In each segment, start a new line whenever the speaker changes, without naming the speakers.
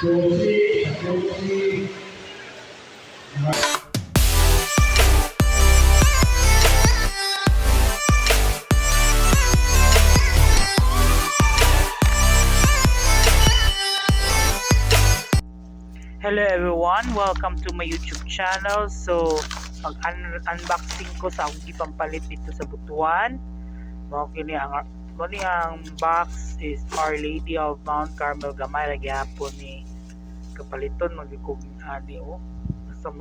Hello everyone, welcome to my YouTube channel. So, mag-unboxing ko sa akong gipampalit dito sa Butuan. Ang box is Our Lady of Mount Carmel gamay lagi hapon ni kapaliton magikog ani sa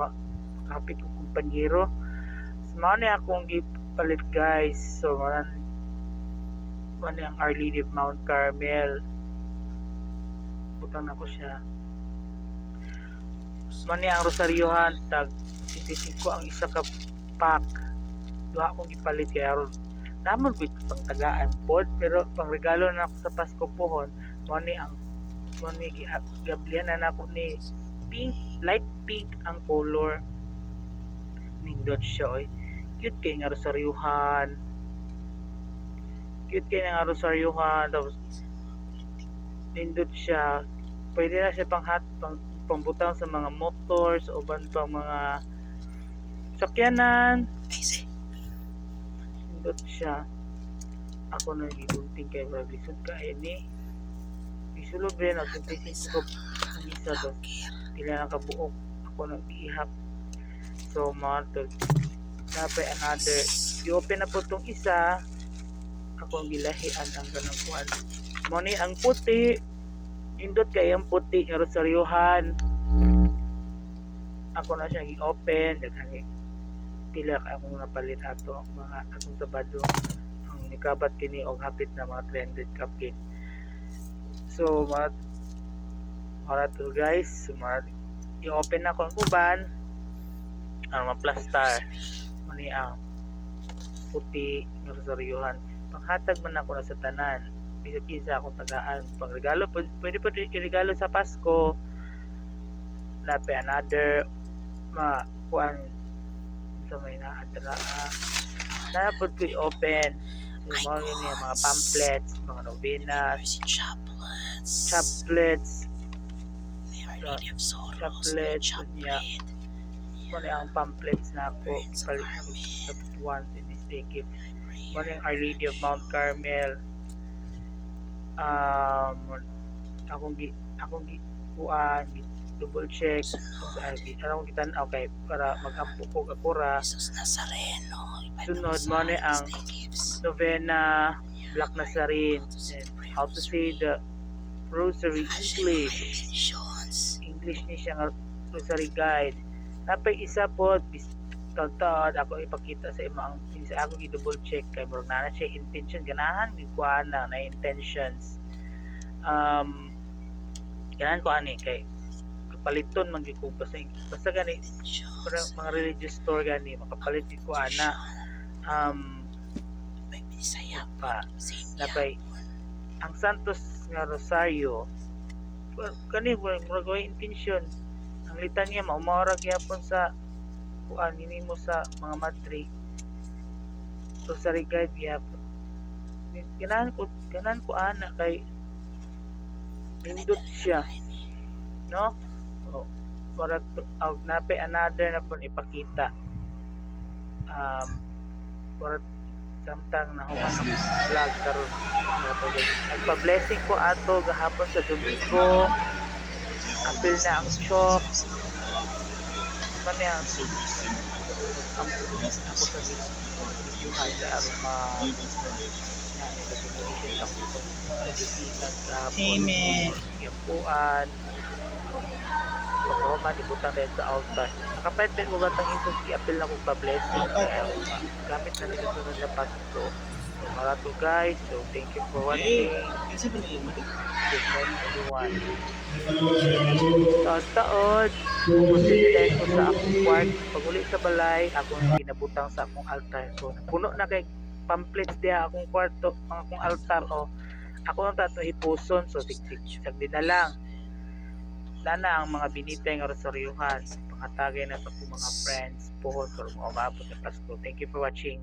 kapit ko kumpanyero. So, ni akong gipalit guys. So, man ang Our Lady of Mount Carmel. Butang ako siya. Mani ang rosaryohan tag 55 ang isa ka pack. Duha akong gipalit kay aron naman with pang tagaan pod pero pang regalo na ako sa Pasko pohon. Mani gablian na ako ni pink, light pink ang color. Nindot siya oy. Cute kay nga rosaryohan. Tapos nindot siya. Pwede na siya pangbutang sa mga motors o pang mga sakyanan. Indot siya. Ako na gigunting kay Bradlisod kaya ni isulog rin ako ko ang isa dos pila na kabuok ako nang iihap. So mga dapat another i-open na po itong isa ako ang gilahian ang ganang kuhan mo ni ang puti. Indot kay ang puti nga rosaryohan. Ako na siya i-open daghang pila ka akong napalit ato mga atong sabado ang nikabat kini og hapit na mga 300 kapin. So mga to guys, i-open na ko ang uban ang maplastar mani ang puti nga rosaryohan. Panghatag man ako na sa tanan isa akong tagaan pang regalo. Pwede pa i-regalo sa Pasko. Lapi another kuan sa may naadra dapat ko i-open yung mga pamphlets, mga novenas, chaplets niya muna ang pamphlets na ako palit sa Butuan in this day gift muna yung Our Lady of Mount Carmel. Akong kuan double check anong gitan okay para mag-ampo ko akura Jesus Nazareno. Sunod mo na ang novena Black Nazarene and how to say the rosary English ni siya nga rosary guide. Napay isa po tawad ako ipakita sa imong sa ako i-double check kay murag na siya intention ganahan gikuan na intentions ganahan ko ani kay kapaliton man gyud ko basta gani mga religious store gani makapalit ko ana Bisaya pa napay ang Santos nga Rosario kani murag intention ang litanya maumara gyapon sa kuan mo sa mga madre rosary guide gyapon ganahan ko ana kay nindot siya no para nape another na po ipakita para samtang nahuman ang vlog karon nagpa-blessing ko ato gahapon sa Domingo apil na ang shop ang ako sa videohan sa aroma amen yapuan pagkaroon ibutang rin sa altar nakapait din ko batang isos i-appeal na kong pa-blessing gamit na nila sunod na Pasko. So marato guys, so thank you for watching. Good morning everyone. Taon pumunta ko sa akong kwart pag uli sa balay akong ginabutang sa akong altar. So puno na kay pamphlets diya akong kwarto ang akong altar ako ang tato hipuson. So sagdi na lang lana ang mga binitay nga rosaryuhan pangatagay na sa akong mga friends pohon para maabot sa Pasko. Thank you for watching.